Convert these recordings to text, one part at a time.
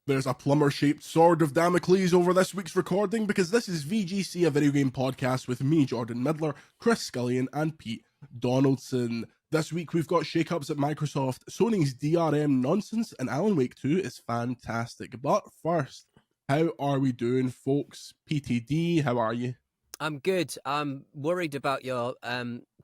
There's a plumber-shaped sword of Damocles over this week's recording because this is VGC, a video game podcast with me, Jordan Midler, Chris Scullion, and Pete Donaldson. This week we've got shake-ups at Microsoft, Sony's DRM nonsense, and Alan Wake 2 is fantastic. But first, how are we doing, folks? PTD, how are you? I'm good. I'm worried about your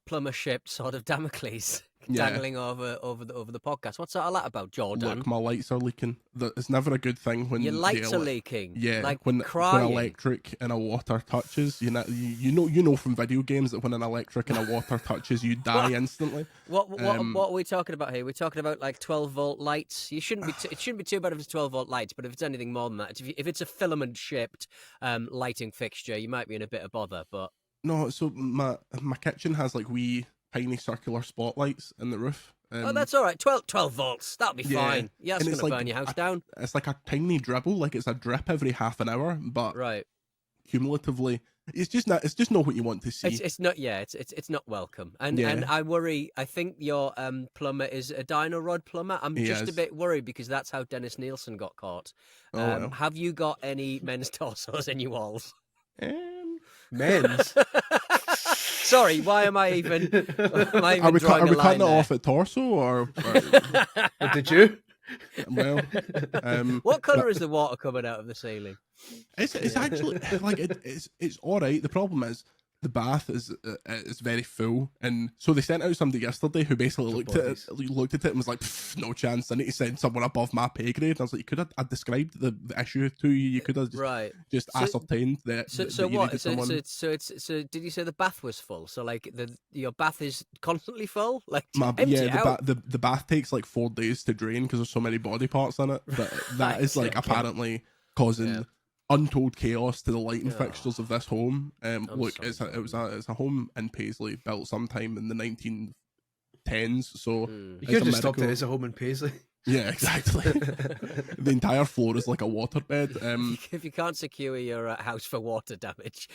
plumber-shaped sword of Damocles dangling over the podcast. What's all that about, Jordan? Look, my lights are leaking. It's never a good thing when your lights are leaking. Yeah, like when crying. electric and a water touches, you know from video games that when an electric and a water touches, you die instantly. What are we talking about here? We're talking about like 12-volt lights. It shouldn't be too bad if it's 12-volt lights, but if it's anything more than that, if it's a filament-shaped lighting fixture, you might be in a bit of bother. But no, so my kitchen has like wee tiny circular spotlights in the roof. Oh, that's all right. 12 volts. That'll be fine. Yeah, it's going to burn your house down. It's like a tiny dribble, like it's a drip every half an hour, but cumulatively, it's just not what you want to see. It's not. Yeah, it's not welcome. And I worry. I think your plumber is a dino rod plumber. I'm just a bit worried because that's how Dennis Nielsen got caught. Have you got any men's torsos in your walls? Men's. Sorry, why am I even? Are we cutting it off at torso or did you? Well, what colour is the water coming out of the ceiling? It's actually like it's all right. The problem is the bath is very full, and so they sent out somebody yesterday who basically looked at it and was like, no chance. I need to send someone above my pay grade. And I was like, you could have described the issue to you. You could have just ascertained that. So what? So did you say the bath was full? So like your bath is constantly full? Like the bath takes like 4 days to drain because there's so many body parts in it. But that is like apparently causing untold chaos to the lighting fixtures of this home. Look, it's a home in Paisley built sometime in the 1910s. So you could just stopped it as a home in Paisley. Yeah, exactly. The entire floor is like a waterbed. If you can't secure your house for water damage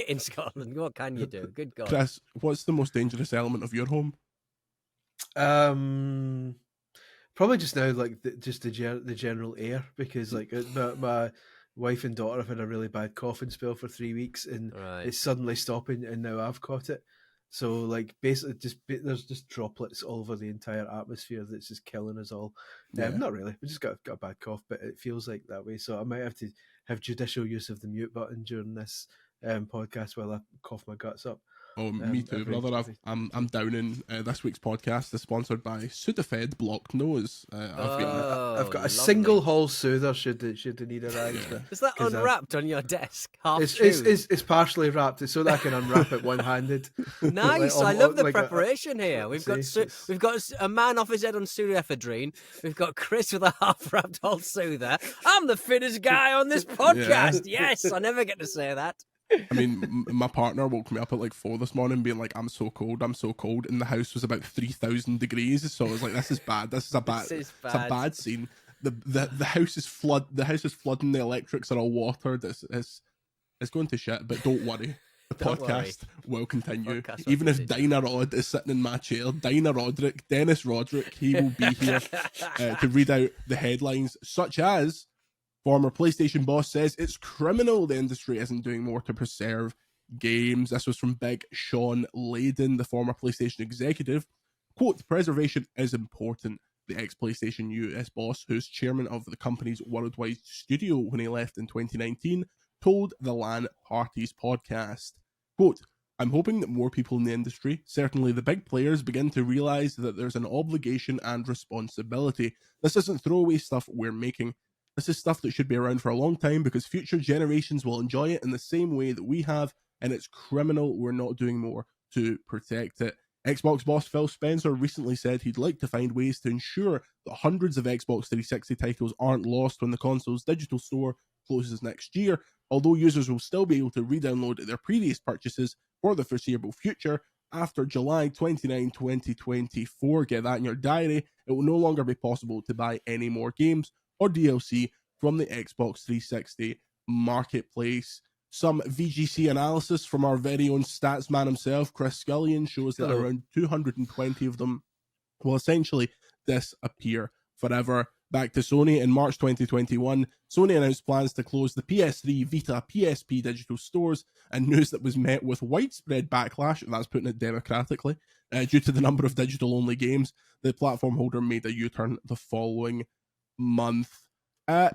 in Scotland, what can you do? Good God. Chris, what's the most dangerous element of your home? Probably just now, like the general air, because like my wife and daughter have had a really bad coughing spell for 3 weeks, and it's suddenly stopping, and now I've caught it. So like basically, there's just droplets all over the entire atmosphere that's just killing us all. Not really, we just got a bad cough, but it feels like that way. So I might have to have judicial use of the mute button during this podcast while I cough my guts up. Oh, me too, brother. I'm down in this week's podcast is sponsored by Sudafed Blocked Nose. I've got a single hole soother should they need a rag. Is that unwrapped on your desk? It's partially wrapped so that I can unwrap it one-handed. Nice. I love the preparation here. We've got a man off his head on pseudoephedrine. We've got Chris with a half-wrapped hole soother. I'm the fittest guy on this podcast. Yes, I never get to say that. I mean, my partner woke me up at like 4 this morning being like, I'm so cold, and the house was about 3,000 degrees, so I was like, this is bad, it's a bad scene. The house is flooding, the electrics are all watered, it's going to shit, but don't worry. The podcast will continue. Even if Dinah Rod is sitting in my chair, Dennis Roderick, he will be here to read out the headlines, such as former PlayStation boss says it's criminal the industry isn't doing more to preserve games. This was from Big Sean Layden, the former PlayStation executive. Quote, preservation is important. The ex-PlayStation US boss, who's chairman of the company's worldwide studio when he left in 2019, told the LAN Parties podcast. Quote, I'm hoping that more people in the industry, certainly the big players, begin to realise that there's an obligation and responsibility. This isn't throwaway stuff we're making. This is stuff that should be around for a long time because future generations will enjoy it in the same way that we have, and it's criminal we're not doing more to protect it. Xbox boss Phil Spencer recently said he'd like to find ways to ensure that hundreds of Xbox 360 titles aren't lost when the console's digital store closes next year, although users will still be able to re-download their previous purchases for the foreseeable future. After July 29, 2024, get that in your diary, it will no longer be possible to buy any more games or DLC from the Xbox 360 marketplace. Some VGC analysis from our very own stats man himself, Chris Scullion, shows that around 220 of them will essentially disappear forever. Back to Sony. In March 2021, Sony announced plans to close the PS3, Vita, PSP digital stores, and news that was met with widespread backlash, that's putting it democratically, due to the number of digital-only games. The platform holder made a U-turn the following month.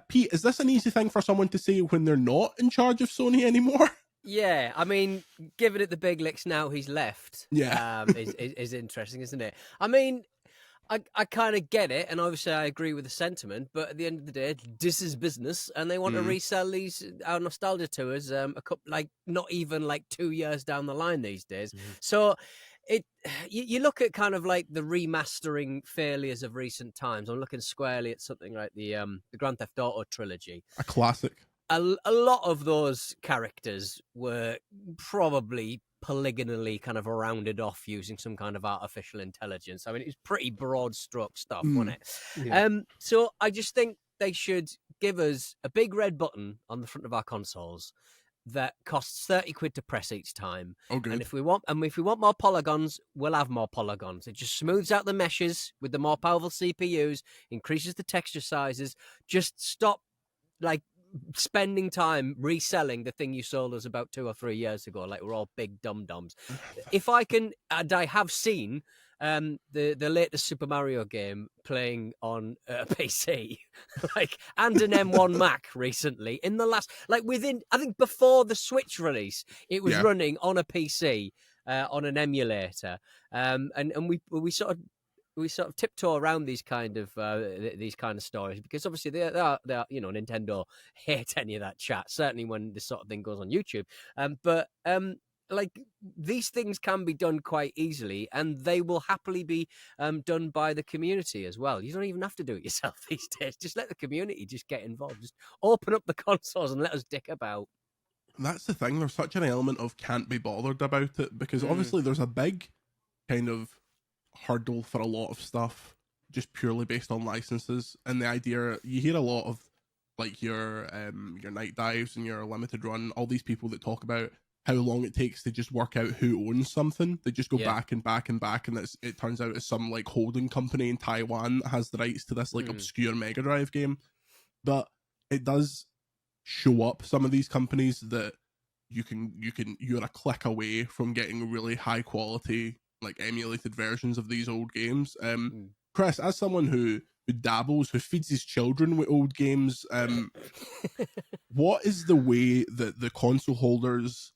Pete, is this an easy thing for someone to say when they're not in charge of Sony anymore? Yeah, I mean, giving it the big licks now he's left is interesting, isn't it? I mean, I kind of get it, and obviously I agree with the sentiment, but at the end of the day, this is business, and they want to resell these our nostalgia tours a couple, like not even like 2 years down the line these days. So you look at kind of like the remastering failures of recent times. I'm looking squarely at something like the Grand Theft Auto trilogy, a classic. A lot of those characters were probably polygonally kind of rounded off using some kind of artificial intelligence. I mean, it was pretty broad stroke stuff, wasn't it? Yeah. So I just think they should give us a big red button on the front of our consoles that costs 30 quid to press each time. Okay. And if we want more polygons, we'll have more polygons. It just smooths out the meshes with the more powerful CPUs, increases the texture sizes. Just stop like spending time reselling the thing you sold us about 2 or 3 years ago, like we're all big dum-dums. If I can, and I have seen the latest Super Mario game playing on a PC, like, and an M1 Mac recently, in the last, like within, I think before the Switch release, it was running on a PC on an emulator, and we sort of tiptoe around these kind of stories because obviously they are Nintendo hate any of that chat, certainly when this sort of thing goes on YouTube. But like these things can be done quite easily, and they will happily be done by the community as well. You don't even have to do it yourself these days. Just let the community just get involved. Just open up the consoles and let us dick about. That's the thing. There's such an element of can't be bothered about it because obviously there's a big kind of hurdle for a lot of stuff just purely based on licenses, and the idea you hear a lot of like your night dives and your limited run, all these people that talk about how long it takes to just work out who owns something. They just go back and back and back, and it turns out it's some like holding company in Taiwan that has the rights to this like obscure Mega Drive game. But it does show up some of these companies that you're a click away from getting really high quality like emulated versions of these old games. Chris, as someone who dabbles, who feeds his children with old games, what is the way that the console holders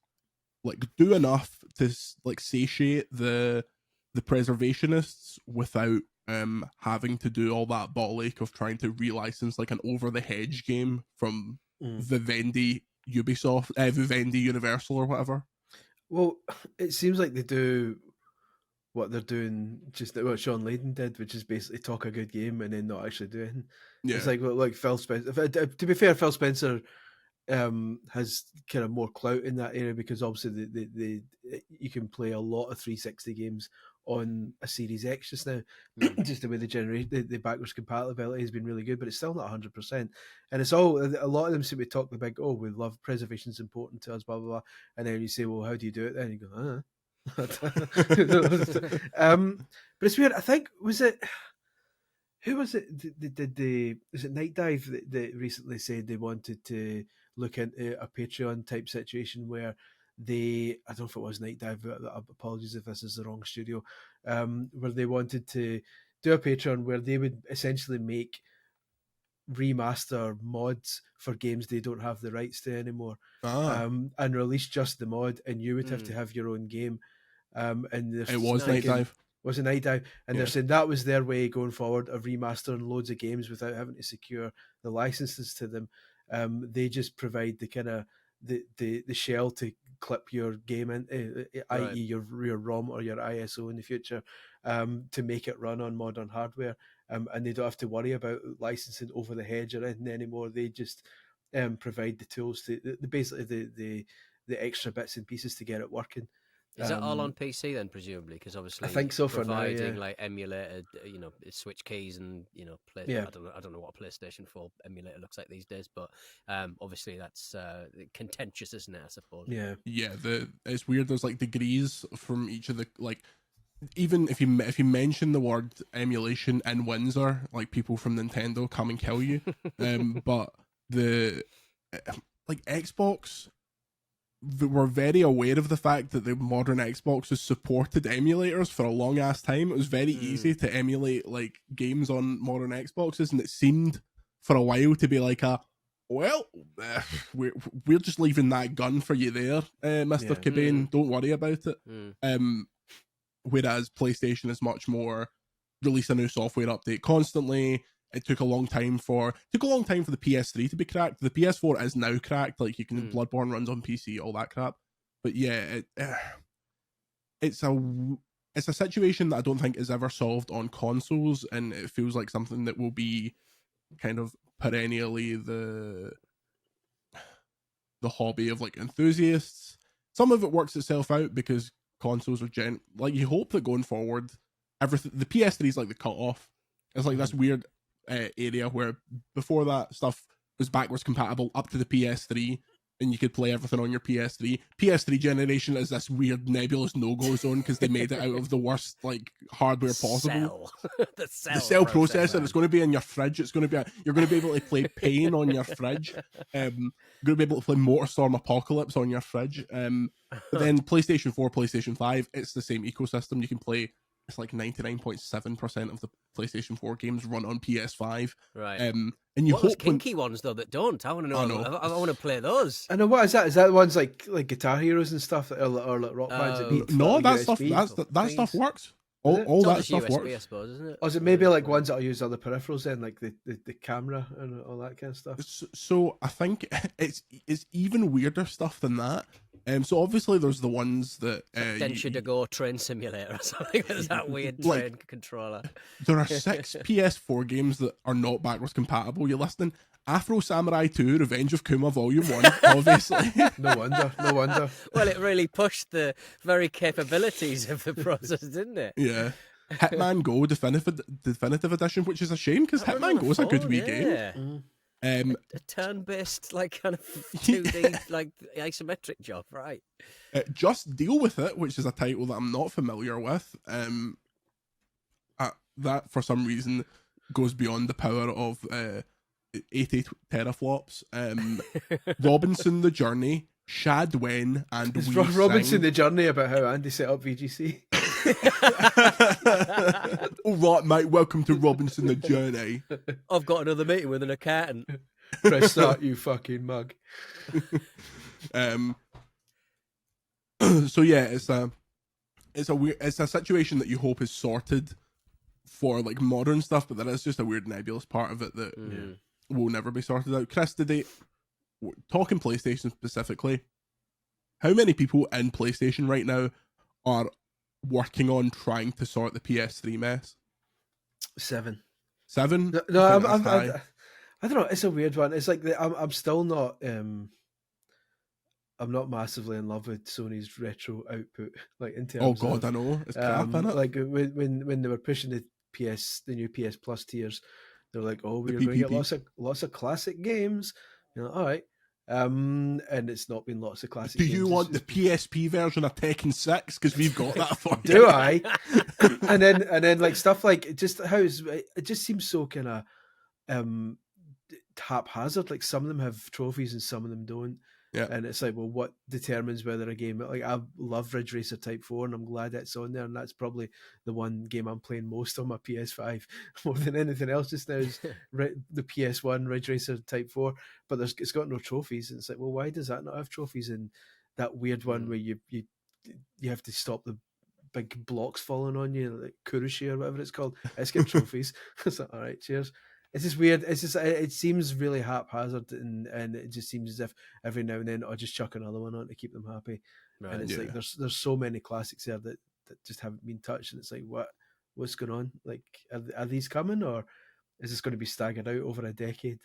like do enough to like satiate the preservationists without having to do all that ball ache of trying to relicense like an over the hedge game from Vivendi Ubisoft, Vivendi Universal or whatever? Well, it seems like they do what they're doing, just what Sean Layden did, which is basically talk a good game and then not actually do anything. Yeah. It's like Phil Spencer. To be fair, Phil Spencer has kind of more clout in that area because obviously you can play a lot of 360 games on a Series X just now. Just the way the backwards compatibility has been really good, but it's still not 100%. And it's all, a lot of them seem to talk the big, we love preservation's important to us, blah blah blah. And then you say, well, how do you do it then? And you go, but it's weird. I think who was it? Was it Night Dive that recently said they wanted to look into a Patreon type situation where I don't know if it was Night Dive, but apologies if this is the wrong studio, where they wanted to do a Patreon where they would essentially make remaster mods for games they don't have the rights to anymore, and release just the mod, and you would have to have your own game. And it was Night Dive. Was a Night Dive, and they're saying that was their way going forward of remastering loads of games without having to secure the licenses to them. They just provide the kind of the shell to clip your game in, i.e. your ROM or your ISO in the future, to make it run on modern hardware, and they don't have to worry about licensing over the hedge or anything anymore. They just provide the tools to basically the extra bits and pieces to get it working. Is that all on PC then, presumably? Because obviously, I think so for providing now, like emulated, switch keys and I don't know what a PlayStation 4 emulator looks like these days, but obviously that's contentious, isn't it? I suppose. Yeah. It's weird. There's like degrees from each of the like. even if you mention the word emulation in Windsor, like people from Nintendo come and kill you. But the Xbox, were very aware of the fact that the modern Xboxes supported emulators for a long ass time. It was very easy to emulate like games on modern Xboxes, and it seemed for a while to be like we're just leaving that gun for you there, Mr. Cobain. Don't worry about it. Whereas PlayStation is much more release a new software update constantly. It took a long time for the PS3 to be cracked. The PS4 is now cracked. Like you can Bloodborne runs on PC, all that crap. But yeah, it's a situation that I don't think is ever solved on consoles, and it feels like something that will be kind of perennially the hobby of like enthusiasts. Some of it works itself out because consoles are like you hope that going forward, everything the PS3 is like the cutoff. It's like this weird area where before that stuff was backwards compatible up to the PS3, and you could play everything on your PS3. PS3 generation is this weird nebulous no-go zone because they made it out of the worst like hardware possible. The cell processor. It's going to be in your fridge. It's going to be you're going to be able to play Pain on your fridge. You're going to be able to play MotorStorm Apocalypse on your fridge. But then PlayStation 4, PlayStation 5, it's the same ecosystem. You can play. It's like 99.7% of the PlayStation 4 games run on PS5. Right. And you what hope kinky ones though that don't? I want to know. I want to play those. I know. What is that? Is that ones like Guitar Heroes and stuff, or like Rock Bands? That beat no, that stuff works. All that stuff USB, works. I suppose, isn't it? Or is it maybe like ones that will use other peripherals then, like the camera and all that kind of stuff? So I think it's even weirder stuff than that. So obviously there's the ones that Adventure to Go Train Simulator or something. There's that weird train controller. There are 6 PS4 games that are not backwards compatible. You're listening? Afro Samurai 2, Revenge of Kuma Volume 1, obviously. No wonder. Well, it really pushed the very capabilities of the process, didn't it? Yeah. Hitman Go Definitive Edition, which is a shame because Hitman Go is a good wee game. A turn-based, like, kind of 2D, like, isometric job, right? Just Deal With It, which is a title that I'm not familiar with. That, for some reason, goes beyond the power of 80 teraflops. Robinson the Journey, Shadwen, and Is Robinson the Journey about how Andy set up VGC? All right, mate. Welcome to Robinson the Journey. I've got another meeting with an accountant. Press start, you fucking mug. So yeah, it's a situation that you hope is sorted for like modern stuff, but there is just a weird nebulous part of it that will never be sorted out. Chris, talking PlayStation specifically, how many people in PlayStation right now are working on trying to sort the PS3 mess? 7. 7? No, I don't know. It's a weird one. It's like I'm still not. I'm not massively in love with Sony's retro output. Like in terms I know it's crap, isn't it? Like when they were pushing the new PS Plus tiers, they were like, "Oh, we're going to get lots of classic games." You know, all right. And it's not been lots of classic games. Do you want the PSP version of Tekken 6? Because we've got that for you. Do I? and then like stuff like just it just seems so kind of haphazard. Like some of them have trophies and some of them don't. Yeah. And it's like, well, what determines whether a game, like I love Ridge Racer Type 4 and I'm glad it's on there, and that's probably the one game I'm playing most on my PS5 more than anything else just now is the PS1 Ridge Racer Type 4, but it's got no trophies, and it's like, well, why does that not have trophies? And that weird one where you have to stop the big blocks falling on you, like Kurushi or whatever it's called, it's got trophies. It's like, all right, cheers. It's just weird. It's just it seems really haphazard, and it just seems as if every now and then I'll just chuck another one on to keep them happy. Right, and it's like there's so many classics there that just haven't been touched, and it's like what's going on? Like are these coming, or is this going to be staggered out over a decade?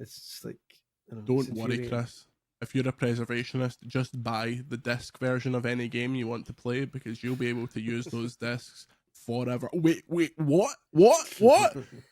It's just like don't worry, Chris. If you're a preservationist, just buy the disc version of any game you want to play because you'll be able to use those discs forever. Wait, what?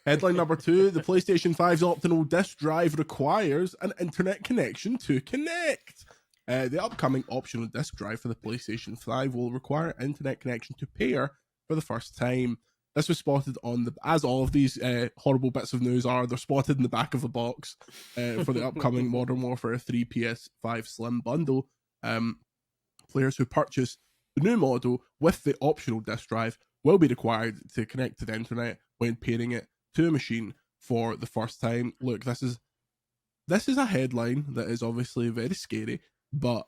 Headline number 2, the PlayStation 5's optional disk drive requires an internet connection to connect. The upcoming optional disk drive for the PlayStation 5 will require internet connection to pair for the first time. This was spotted as all of these horrible bits of news are, they're spotted in the back of a box for the upcoming Modern Warfare 3 PS5 Slim bundle. Players who purchase the new model with the optional disk drive will be required to connect to the internet when pairing it to a machine for the first time. Look, this is a headline that is obviously very scary, but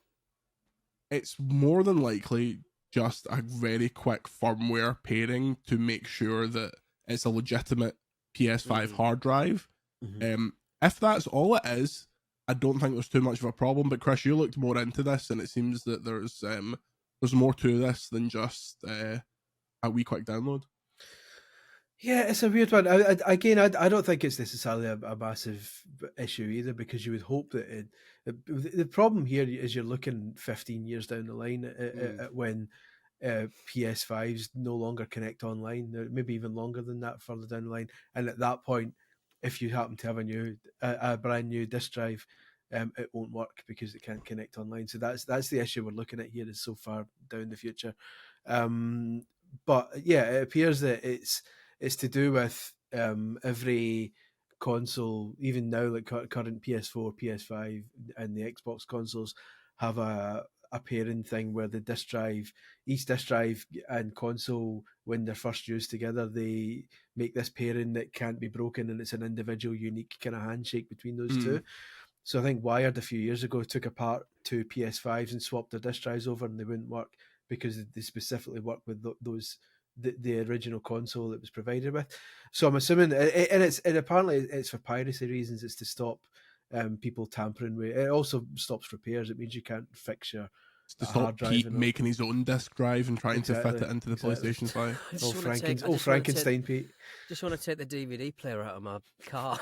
it's more than likely just a very quick firmware pairing to make sure that it's a legitimate PS5 hard drive. If that's all it is, I don't think there's too much of a problem. But Chris, you looked more into this, and it seems that there's more to this than just a wee quick download. Yeah, it's a weird one. I don't think it's necessarily a massive issue either, because you would hope that the problem here is you're looking 15 years down the line at when PS5s no longer connect online, maybe even longer than that further down the line. And at that point, if you happen to have a brand new disk drive, it won't work because it can't connect online. So that's the issue we're looking at here, is so far down the future. But yeah, it appears that it's to do with every console, even now, like current PS4, PS5, and the Xbox consoles have a pairing thing where the disk drive, each disk drive and console, when they're first used together, they make this pairing that can't be broken, and it's an individual, unique kind of handshake between those two. So I think Wired a few years ago took apart two PS5s and swapped their disk drives over, and they wouldn't work because they specifically work with those. The original console that was provided with. So I'm assuming, and apparently it's for piracy reasons. It's to stop people tampering with it. Also stops repairs. It means you can't fix your hard drive. Pete making his own disk drive and trying to fit it into the PlayStation 5. Frankenstein, Pete. Just want to take the DVD player out of my car.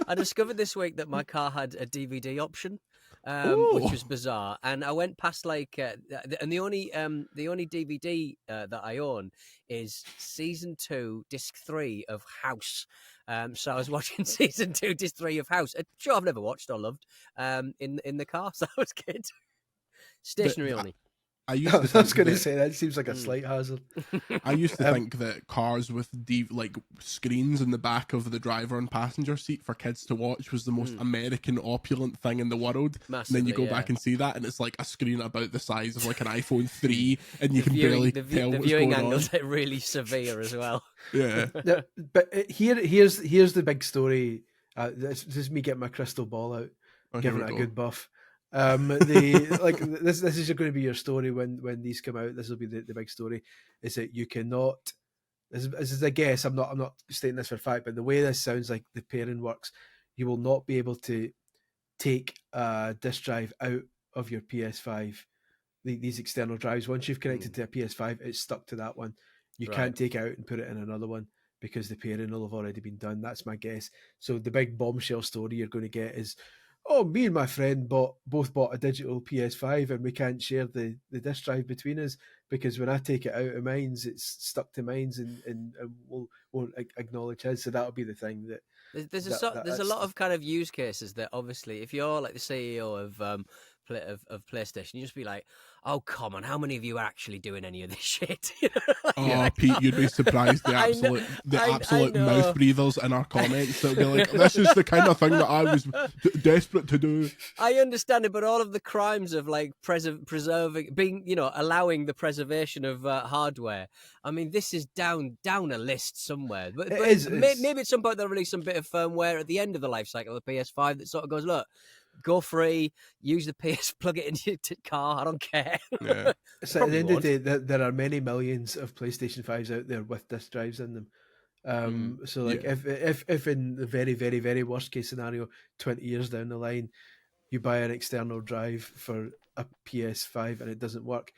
I discovered this week that my car had a DVD option. Which was bizarre, and I went past and the only DVD that I own is season 2, disc 3 of House. So I was watching season 2, disc 3 of House, a show I've never watched or loved, in the car. So I was good. Stationary only. I was going to say that seems like a slight hazard. I used to think that cars with screens in the back of the driver and passenger seat for kids to watch was the most American opulent thing in the world. Massively, and then you go back and see that, and it's like a screen about the size of like an iPhone 3, and you can barely tell what's going on. The viewing angles are really severe as well. Yeah. But here's the big story. This is me getting my crystal ball out, giving it a good buff. This is going to be your story when these come out. This will be the big story. Is that you cannot. This is a guess. I'm not stating this for a fact, but the way this sounds like the pairing works, you will not be able to take a disk drive out of your PS5. These external drives, once you've connected to a PS5, it's stuck to that one. You can't take it out and put it in another one, because the pairing will have already been done. That's my guess. So the big bombshell story you're going to get is, oh, me and my friend both bought a digital PS5, and we can't share the disk drive between us, because when I take it out of mine's, it's stuck to mine's, and won't acknowledge his. So that'll be the thing that there's a lot of kind of use cases that, obviously, if you're like the CEO of PlayStation, you just be like, oh, come on, how many of you are actually doing any of this shit? Pete, you'd be surprised the absolute mouth breathers in our comments that would be like, this is the kind of thing that I was desperate to do. I understand it, but all of the crimes of like allowing the preservation of hardware, I mean, this is down a list somewhere. But maybe at some point they'll release some bit of firmware at the end of the life cycle of the PS5 that sort of goes, look, go free, use the PS, plug it into your car, I don't care. Yeah. So at the end of the day, there are many millions of PlayStation 5s out there with disk drives in them. So like if in the very, very, very worst case scenario, 20 years down the line, you buy an external drive for a PS5 and it doesn't work,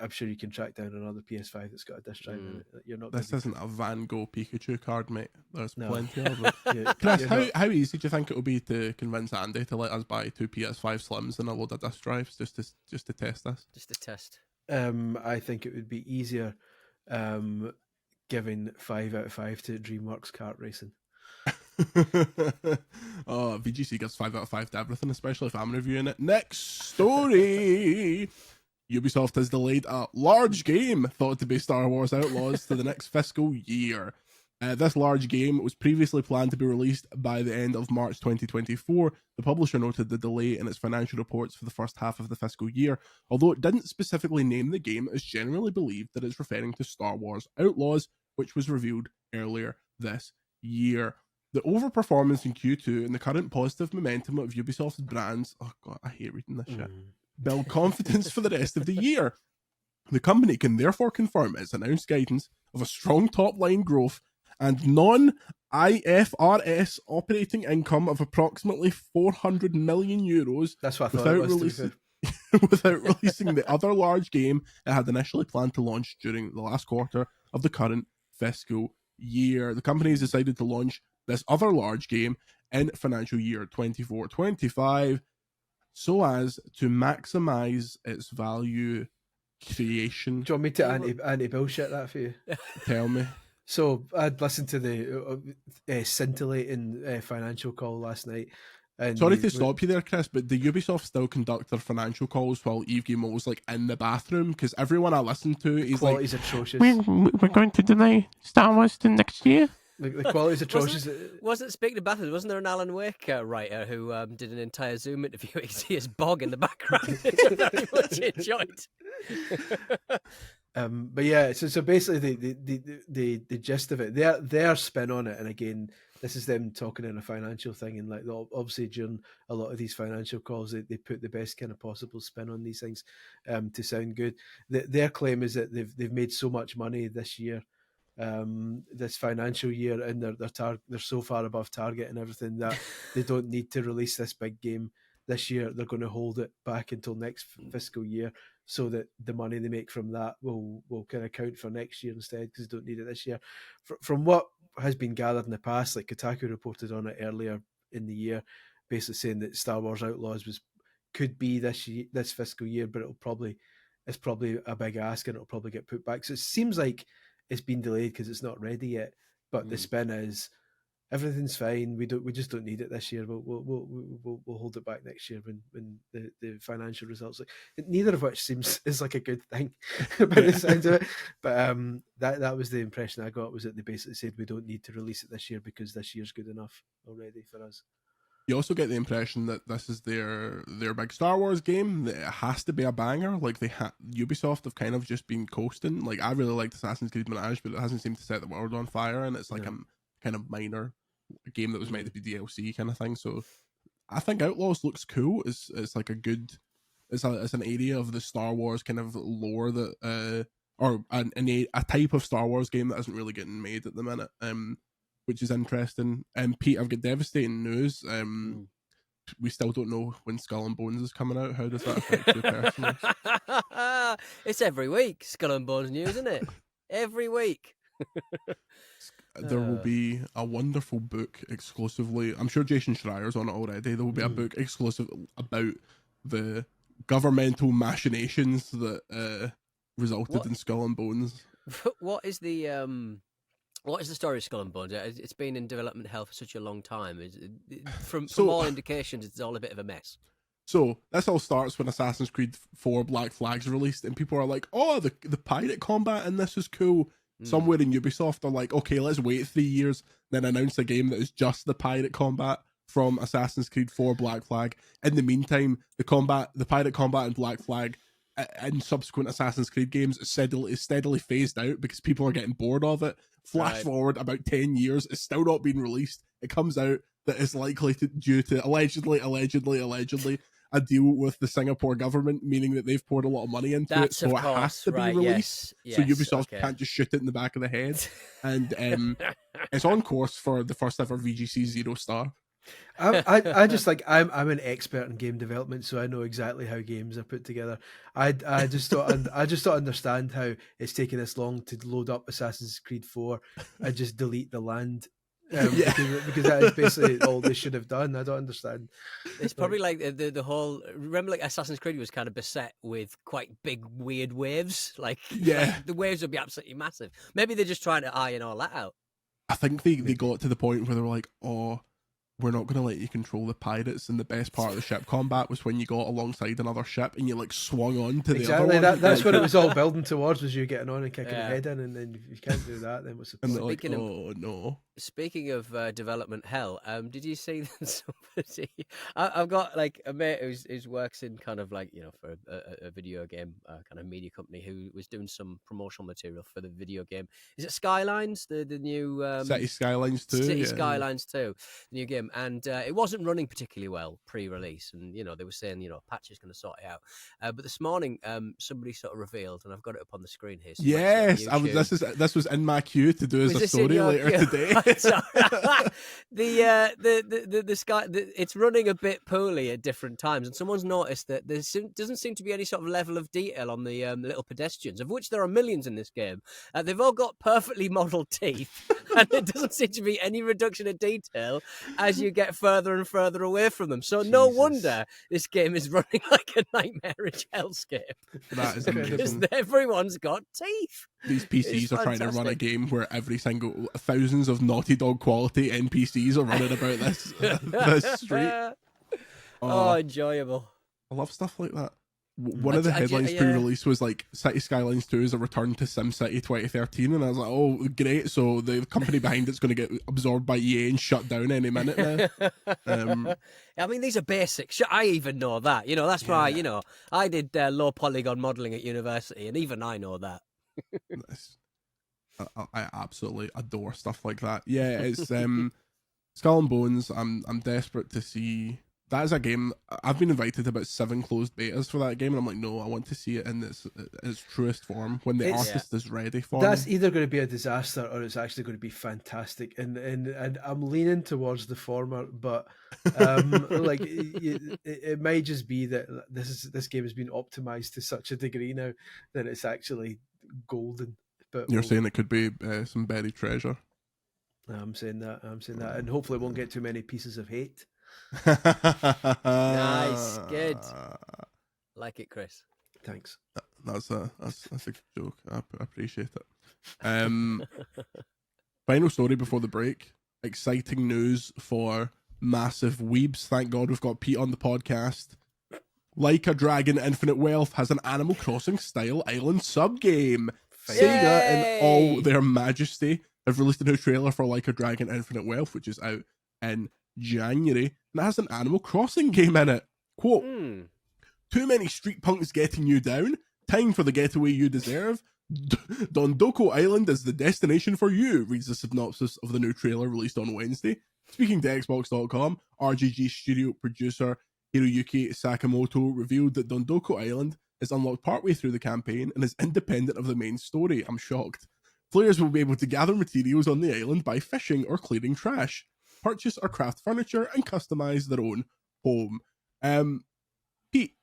I'm sure you can track down another PS5 that's got a disk drive in it. You're not. This isn't a Van Gogh Pikachu card, mate. There's plenty of them. Chris, how easy do you think it will be to convince Andy to let us buy 2 PS5 Slims and a load of disk drives just to test this? Just to test. I think it would be easier giving 5 out of 5 to DreamWorks kart racing. VGC gives 5 out of 5 to everything, especially if I'm reviewing it. Next story. Ubisoft has delayed a large game thought to be Star Wars Outlaws to the next fiscal year. This large game was previously planned to be released by the end of March 2024. The publisher noted the delay in its financial reports for the first half of the fiscal year. Although it didn't specifically name the game, it's generally believed that it's referring to Star Wars Outlaws, which was revealed earlier this year. The overperformance in Q2 and the current positive momentum of Ubisoft's brands, oh god, I hate reading this shit, build confidence for the rest of the year. The company can therefore confirm its announced guidance of a strong top-line growth and non-IFRS operating income of approximately 400 million euros. That's what I thought it was, without releasing the other large game it had initially planned to launch during the last quarter of the current fiscal year. The company has decided to launch this other large game in financial year 24-25 so as to maximize its value creation. Do you want me to anti-bullshit that for you? Tell me. So I'd listened to the scintillating financial call last night. And sorry to stop you there, Chris, but do Ubisoft still conduct their financial calls while Yves Guillemot's like in the bathroom? Because everyone I listen to is quality's like, atrocious. We're going to delay Star Wars to next year. The quality's atrocious. Wasn't speaking of bathrooms, wasn't there an Alan Wake writer who did an entire Zoom interview? You see his bog in the background, which I very much enjoyed. But yeah, so basically the gist of it, their spin on it, and again, this is them talking in a financial thing, and like obviously during a lot of these financial calls, they put the best kind of possible spin on these things to sound good. Their claim is that they've made so much money this year. This financial year, and they're so far above target and everything that they don't need to release this big game this year. They're going to hold it back until next fiscal year, so that the money they make from that will kind of count for next year instead, because they don't need it this year. From what has been gathered in the past, like Kotaku reported on it earlier in the year, basically saying that Star Wars Outlaws could be this fiscal year, but it's probably a big ask, and it'll probably get put back. So it seems like it's been delayed because it's not ready yet. But the spin is everything's fine. We just don't need it this year. We'll hold it back next year when the financial results. Neither of which is like a good thing by the sound of it. But that was the impression I got, was that they basically said we don't need to release it this year because this year's good enough already for us. You also get the impression that this is their big Star Wars game, that it has to be a banger. Like Ubisoft have kind of just been coasting. Like, I really liked Assassin's Creed Mirage, but it hasn't seemed to set the world on fire, and it's like a kind of minor game that was meant to be DLC kind of thing. So I think Outlaws looks cool. It's like it's an area of the Star Wars kind of lore that or a type of Star Wars game that isn't really getting made at the minute. Which is interesting. Pete, I've got devastating news. We still don't know when Skull and Bones is coming out. How does that affect you personally? It's every week, Skull and Bones news, isn't it? Every week. There will be a wonderful book exclusively. I'm sure Jason Schreier's on it already. There will be a book exclusive about the governmental machinations that resulted in Skull and Bones. What is the story of Skull and Bones? It's been in development hell for such a long time. From all indications, it's all a bit of a mess. So this all starts when Assassin's Creed 4 Black Flag's released, and people are like, "Oh, the pirate combat in this is cool." Somewhere in Ubisoft are like, "Okay, let's wait 3 years, then announce a game that is just the pirate combat from Assassin's Creed 4 Black Flag." In the meantime, the pirate combat in Black Flag in subsequent Assassin's Creed games is steadily phased out because people are getting bored of it. Flash forward about 10 years, it's still not been released. It comes out that it's likely due to allegedly a deal with the Singapore government, meaning that they've poured a lot of money into it, so it has to be released. Yes, so Ubisoft can't just shoot it in the back of the head. And it's on course for the first ever VGC 0 star. I just like I'm an expert in game development, so I know exactly how games are put together. I just don't understand how it's taken this long to load up Assassin's Creed 4 and just delete the land. Because that is basically all they should have done. I don't understand. It's probably like the whole. Remember, like Assassin's Creed was kind of beset with quite big, weird waves. Like the waves would be absolutely massive. Maybe they're just trying to iron all that out. I think they got to the point where they were like, "Oh, we're not going to let you control the pirates, and the best part of the ship combat was when you got alongside another ship and you like swung on to the other one. That's what it was all building towards, was you getting on and kicking your head in, and then if you can't do that, then what's the point? Like, oh no. Speaking of development hell, did you see that somebody? I've got like a mate who works in kind of like, you know, for a video game kind of media company, who was doing some promotional material for the video game. Is it Skylines, the new City Skylines 2? City Skylines 2, the new game, and it wasn't running particularly well pre-release, and you know they were saying, you know, patch is going to sort it out. But this morning, somebody sort of revealed, and I've got it up on the screen here. Yes, this was in my queue to do as a story later today. It's running a bit poorly at different times, and someone's noticed that there doesn't seem to be any sort of level of detail on the little pedestrians, of which there are millions in this game. They've all got perfectly modelled teeth, and there doesn't seem to be any reduction of detail as you get further and further away from them. So no wonder this game is running like a nightmarish hellscape. That is amazing. Because everyone's got teeth. These PCs are trying to run a game where every single thousands of Naughty Dog quality NPCs are running about this street. Oh, enjoyable. I love stuff like that. One of the headlines pre-release was like City Skylines 2 is a return to SimCity 2013, and I was like, oh great, so the company behind it's going to get absorbed by EA and shut down any minute now. I mean, these are basics. I even know that. You know, that's why, you know, I did low polygon modelling at university, and even I know that. I absolutely adore stuff like that. Yeah, it's Skull and Bones. I'm desperate to see. That is a game. I've been invited to about 7 closed betas for that game, and I'm like, no, I want to see it in its truest form when the artist is ready for it. That's either going to be a disaster or it's actually going to be fantastic, and I'm leaning towards the former. But like it might just be that this game has been optimized to such a degree now that it's actually golden. But you're saying it could be some buried treasure. I'm saying that, and hopefully it won't get too many pieces of hate. Nice, good. Like it, Chris. Thanks. That's a joke. I appreciate it. Final story before the break. Exciting news for massive weebs. Thank God we've got Pete on the podcast. Like a Dragon Infinite Wealth has an Animal Crossing style island subgame. Sega in all their majesty have released a new trailer for Like a Dragon Infinite Wealth, which is out in January, and it has an Animal Crossing game in it. Quote, too many street punks getting you down. Time for the getaway you deserve. Dondoko Island is the destination for you, reads the synopsis of the new trailer released on Wednesday. Speaking to Xbox.com, RGG studio producer Hiroyuki Sakamoto revealed that Dondoko Island is unlocked partway through the campaign and is independent of the main story. I'm shocked. Players will be able to gather materials on the island by fishing or clearing trash, purchase or craft furniture, and customize their own home. Pete,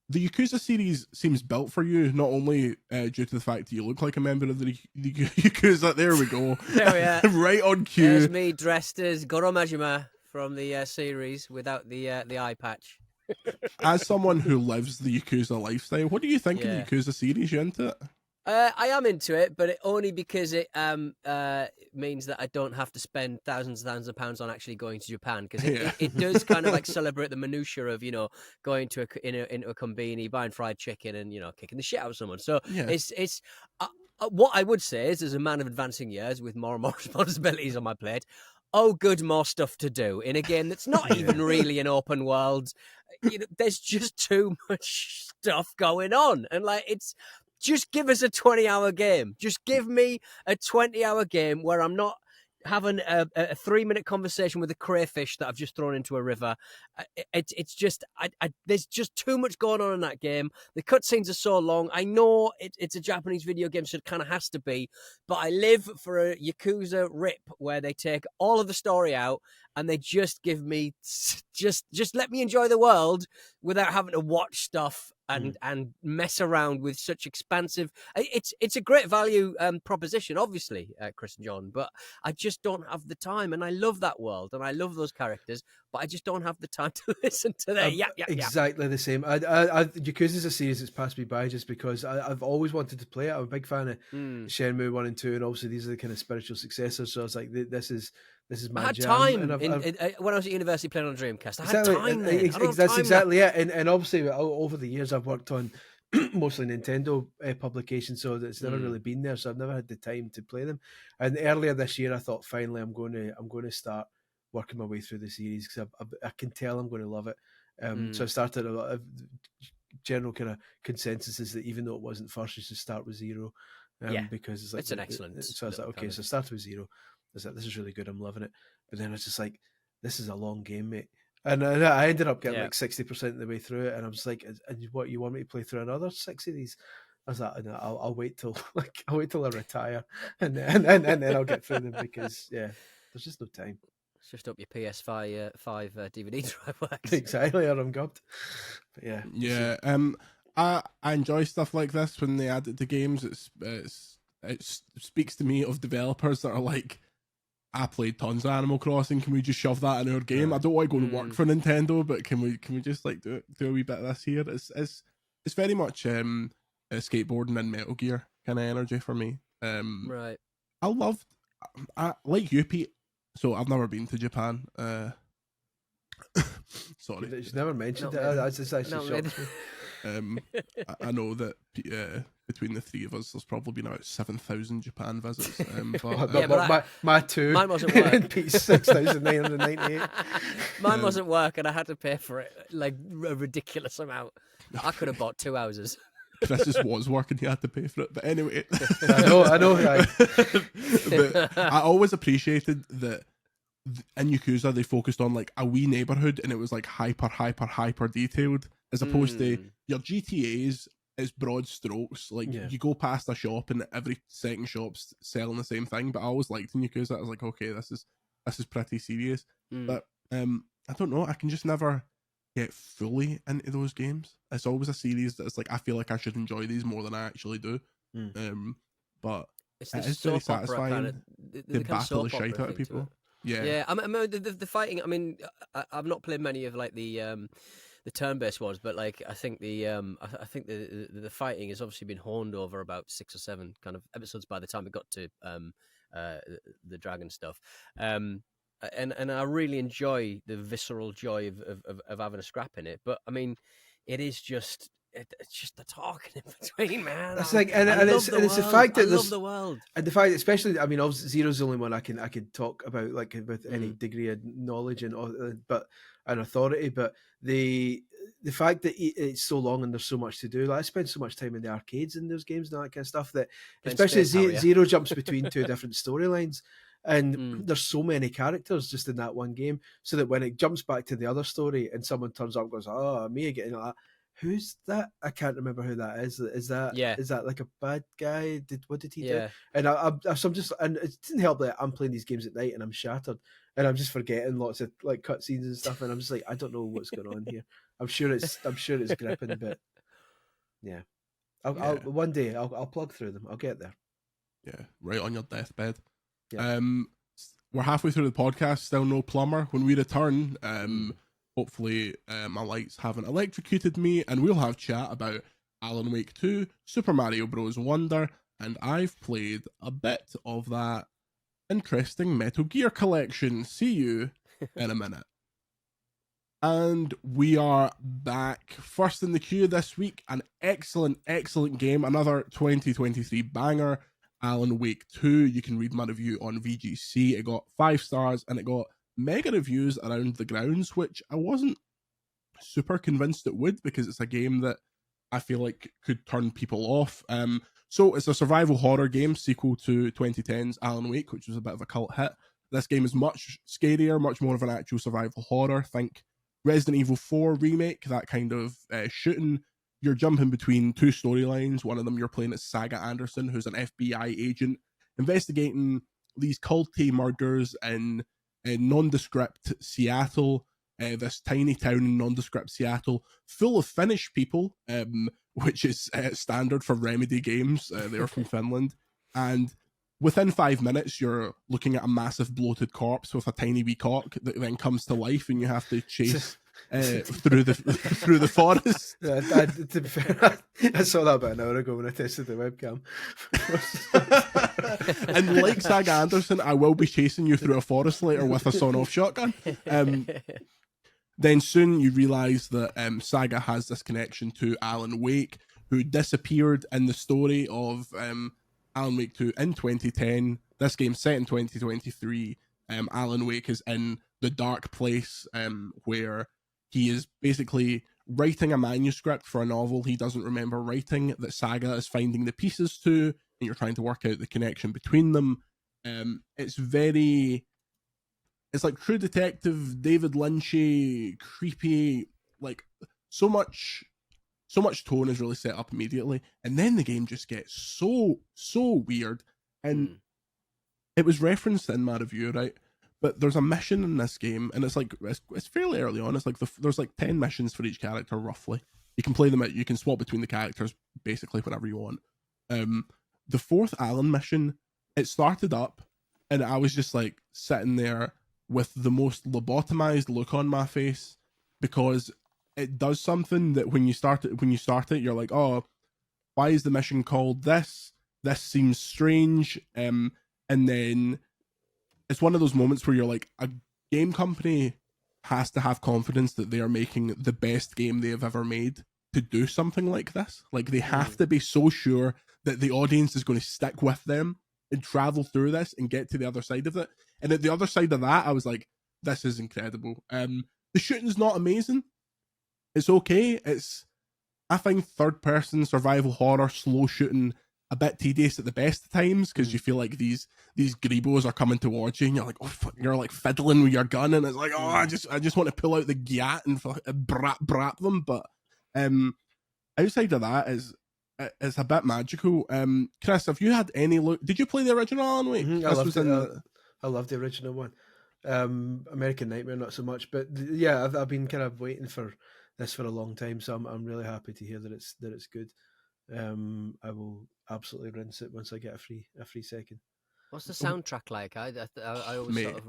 the Yakuza series seems built for you, not only due to the fact that you look like a member of the Yakuza. There we go. There we are. Right on cue. There's me dressed as Goro Majima from the series without the eye patch. As someone who lives the Yakuza lifestyle, what do you think of the Yakuza series? You into it? I am into it, but only because it means that I don't have to spend thousands of pounds on actually going to Japan, because it does kind of like celebrate the minutiae of, you know, going to into a konbini, buying fried chicken, and, you know, kicking the shit out of someone. So it's what I would say is, as a man of advancing years with more and more responsibilities on my plate, oh, good, more stuff to do in a game that's not even really an open world. You know, there's just too much stuff going on, and like just give us a 20-hour game. Just give me a 20-hour game where I'm not having a 3-minute conversation with a crayfish that I've just thrown into a river. It's just, there's just too much going on in that game. The cutscenes are so long. I know it's a Japanese video game, so it kind of has to be, but I live for a Yakuza rip where they take all of the story out and they just give me, just let me enjoy the world without having to watch stuff and mess around with such expansive. It's a great value proposition, obviously, Chris and John, but I just don't have the time, and I love that world and I love those characters, but I just don't have the time to listen to them. Exactly the same. Yakuza's a series that's passed me by just because I've always wanted to play it. I'm a big fan of Shenmue 1 and 2, and obviously these are the kind of spiritual successors. So I was like, this is This is my I had jam. time And when I was at university playing on a Dreamcast. I exactly, had time then. That's exactly it. And obviously, over the years, I've worked on mostly Nintendo publications, so it's never really been there. So I've never had the time to play them. And earlier this year, I thought finally I'm going to start working my way through the series because I can tell I'm going to love it. So I started a lot of general kind of consensus is that even though it wasn't first, you should start with 0. Because it's like it's an excellent. So I was like, okay, so I started with 0. I was like, this is really good. I'm loving it. But then I was just like, this is a long game, mate. And I ended up getting like 60% of the way through it, and I was like, "And what, you want me to play through another 6 of these?" I was like, "No, I'll wait till I retire, and then I'll get through them because there's just no time." It's just up your PS5 DVD drive works. Exactly, or I'm gobbled. But yeah. I enjoy stuff like this when they add it to games. It speaks to me of developers that are like, I played tons of Animal Crossing. Can we just shove that in our game? I don't want to go to work for Nintendo, but can we just like do a wee bit of this here? It's very much skateboarding and Metal Gear kind of energy for me. Right. I like you, Pete. So I've never been to Japan. Sorry, you've never mentioned it. That's just actually shocked me. I know that between the three of us, there's probably been about 7,000 Japan visits. But my 2, mine wasn't work. And Pete's 6,998. Mine wasn't work, and I had to pay for it like a ridiculous amount. I could have bought 2 houses. Chris's was working, he had to pay for it. But anyway, I know. But I always appreciated that in Yakuza they focused on like a wee neighborhood, and it was like hyper detailed, as opposed to your GTAs. It's broad strokes. Like you go past a shop and every second shop's selling the same thing. But I always liked in Yakuza, I was like, okay, this is pretty serious. But I don't know, I can just never get fully into those games. It's always a series that's like, I feel like I should enjoy these more than I actually do. But it's very satisfying to battle the shite out of people. Yeah. I mean, the fighting. I mean, I've not played many of like the turn-based ones, but like I think the fighting has obviously been honed over about 6 or 7 kind of episodes by the time it got to the dragon stuff. And I really enjoy the visceral joy of having a scrap in it. But I mean, it is just it's just the talking in between, man. It's like and it's the fact that I love the world, and the fact, especially, I mean, obviously Zero's the only one I can talk about like with any degree of knowledge and authority. But the fact that it's so long and there's so much to do, like I spend so much time in the arcades in those games and all that kind of stuff, that especially Zero jumps between 2 different storylines. And there's so many characters just in that one game, so that when it jumps back to the other story and someone turns up and goes, "Oh, me again," like, who's that? I can't remember who that is. Is that like a bad guy? What did he do? And I'm just, and it didn't help that I'm playing these games at night and I'm shattered and I'm just forgetting lots of like cutscenes and stuff, and I'm just like, I don't know what's going on here. I'm sure it's gripping, but yeah, I'll one day I'll plug through them. I'll get there. Yeah, right on your deathbed. Yeah. We're halfway through the podcast, still no plumber. When we return, hopefully my lights haven't electrocuted me, and we'll have chat about Alan Wake 2, Super Mario Bros. Wonder, and I've played a bit of that interesting Metal Gear collection. See you in a minute. And we are back. First in the queue this week, an excellent game, another 2023 banger, Alan Wake 2. You can read my review on VGC. It got 5 stars and it got mega reviews around the grounds, which I wasn't super convinced it would, because it's a game that I feel like could turn people off. So it's a survival horror game, sequel to 2010's Alan Wake, which was a bit of a cult hit. This game is much scarier, much more of an actual survival horror. Think Resident Evil 4 remake, that kind of shooting. You're jumping between 2 storylines. One of them you're playing as Saga Anderson, who's an FBI agent investigating these culty murders in nondescript Seattle, this tiny town in nondescript Seattle, full of Finnish people, which is standard for Remedy games. They're from Finland. And within 5 minutes, you're looking at a massive bloated corpse with a tiny wee cock that then comes to life, and you have to chase through the forest. To be fair, I saw that about an hour ago when I tested the webcam. And like Saga Anderson, I will be chasing you through a forest later with a sawn-off shotgun. Then soon you realise that Saga has this connection to Alan Wake, who disappeared in the story of Alan Wake 2 in 2010. This game's set in 2023. Alan Wake is in the dark place where he is basically writing a manuscript for a novel he doesn't remember writing that Saga is finding the pieces to, and you're trying to work out the connection between them. It's like True Detective, David Lynchy, creepy, like so much tone is really set up immediately, and then the game just gets so weird. And it was referenced in my review, right? But there's a mission in this game, and it's fairly early on. It's like there's like 10 missions for each character roughly. You can play them out. You can swap between the characters basically whenever you want. The fourth Alan mission, it started up, and I was just like sitting there with the most lobotomized look on my face, because it does something that when you start it, you're like, oh, why is the mission called this? This seems strange. And then it's one of those moments where you're like, a game company has to have confidence that they are making the best game they have ever made to do something like this. Like, they have to be so sure that the audience is going to stick with them and travel through this and get to the other side of it. And at the other side of that, I was like, this is incredible. The shooting's not amazing. It's okay. I find third-person survival horror slow shooting a bit tedious at the best of times, because you feel like these Greebos are coming towards you, and you're like, oh fuck, you're like fiddling with your gun, and it's like, oh, I just want to pull out the gyat and brap them. But outside of that, it's a bit magical. Chris, have you had any look? Did you play the original Alan Wake? I love the original one. American Nightmare not so much, but yeah, I've been kind of waiting for this for a long time, so I'm really happy to hear that it's good. I will absolutely rinse it once I get a free second. What's the soundtrack like? I always sort of...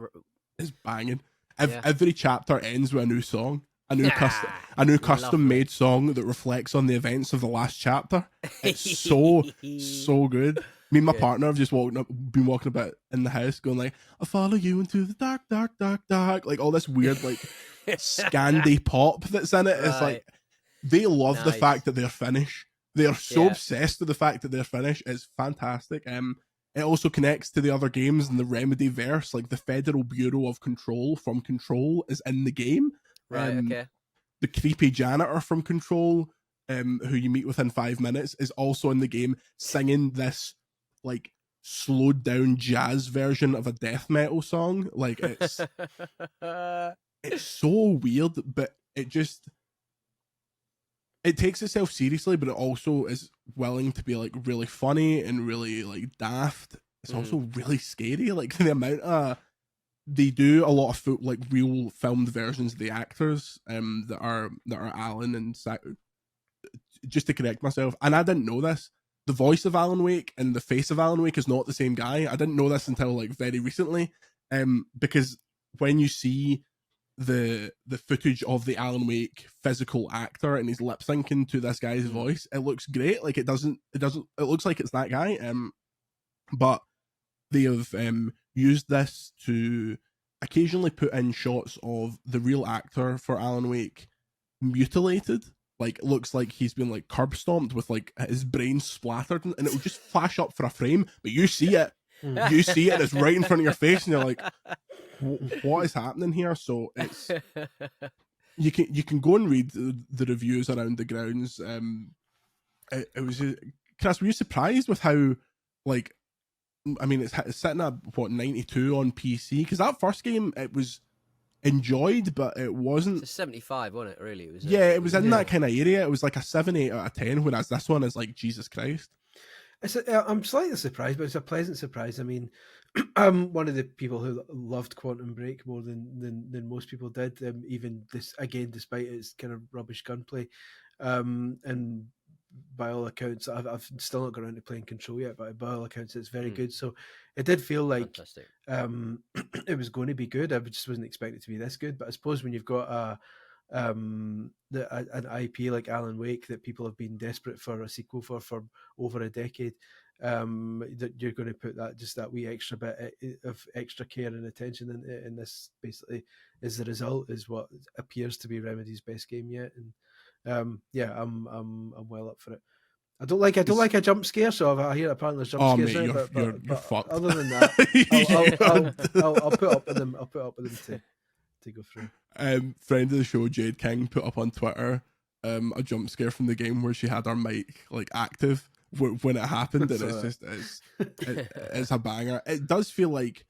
It's banging. Every chapter ends with a new song. A new custom made song that reflects on the events of the last chapter. It's so good. Me and my partner have just been walking about in the house going like, I follow you into the dark, dark, dark, dark. Like all this weird like Scandi pop that's in it. It's like, they love the fact that they're Finnish. They are so obsessed with the fact that they're Finnish. It's fantastic. It also connects to the other games in the Remedy verse. Like the Federal Bureau of Control from Control is in the game. Right, okay. The creepy janitor from Control, who you meet within 5 minutes, is also in the game singing this like slowed down jazz version of a death metal song. Like it's so weird, but it takes itself seriously, but it also is willing to be like really funny and really like daft. It's also really scary. Like the amount of they do a lot of like real filmed versions of the actors that are Alan and just to correct myself, and I didn't know this. The voice of Alan Wake and the face of Alan Wake is not the same guy. I didn't know this until like very recently, because when you see the footage of the Alan Wake physical actor and he's lip syncing to this guy's voice, it looks great. Like it looks like it's that guy. But they have used this to occasionally put in shots of the real actor for Alan Wake mutilated. Like, it looks like he's been like curb stomped with like his brain splattered, and it will just flash up for a frame, but you see it. You see it, and it's right in front of your face, and you're like, what is happening here? So it's you can go and read the reviews around the grounds. It was Chris, were you surprised with how like, I mean, it's sitting at what 92 on PC? Because that first game it was enjoyed, but it wasn't. It's a 75, wasn't it? Really, it was in that kind of area. It was like a 7-8 out of 10, whereas this one is like Jesus Christ. I'm slightly surprised, but it's a pleasant surprise. I mean, I'm one of the people who loved Quantum Break more than most people did. Even this, again, despite its kind of rubbish gunplay, and by all accounts, I've still not got around to playing Control yet, but by all accounts, it's very good. So it did feel like it was going to be good. I just wasn't expecting it to be this good. But I suppose when you've got an IP like Alan Wake that people have been desperate for a sequel for over a decade, that you're going to put that wee extra bit of extra care and attention in it, and this basically is the result, is what appears to be Remedy's best game yet. And I'm well up for it. I don't like a jump scare, so I hear apparently there's jump scares in it, you're fucked. Other than that, I'll put up with them. I'll put up with them to go through. Friend of the show, Jade King, put up on Twitter a jump scare from the game where she had her mic like active when it happened, and it's a banger. It does feel like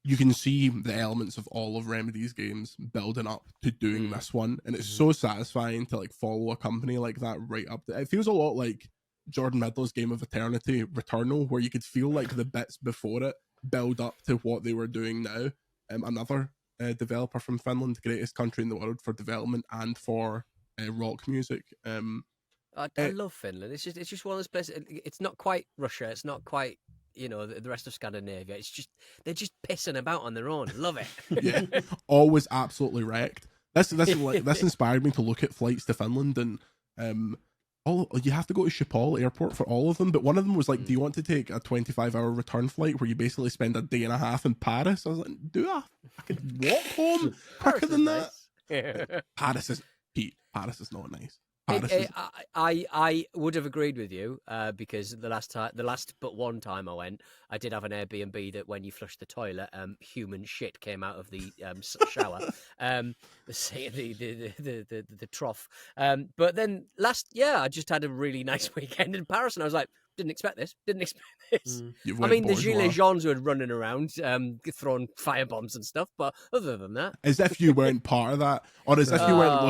you can see the elements of all of Remedy's games building up to doing this one, and it's so satisfying to like follow a company like that right up. It feels a lot like Jordan Midler's Game of Eternity, Returnal, where you could feel like the bits before it build up to what they were doing now. Another developer from Finland, greatest country in the world for development and for rock music. I love Finland. It's just one of those places. It's not quite Russia. It's not quite the rest of Scandinavia. It's just they're just pissing about on their own. Love it. Yeah, always absolutely wrecked. This inspired me to look at flights to Finland, and you have to go to Schiphol airport for all of them, but one of them was like, do you want to take a 25-hour return flight where you basically spend a day and a half in Paris? I was like, I could walk home quicker than that. Nice. Paris is not nice. I would have agreed with you because the last but one time I went, I did have an Airbnb that when you flushed the toilet, human shit came out of the shower, the trough. But then last year, I just had a really nice weekend in Paris, and I was like, didn't expect this. I mean, the Gilets Jaunes were running around, throwing firebombs and stuff, but other than that, as if you weren't part of that, or as if you weren't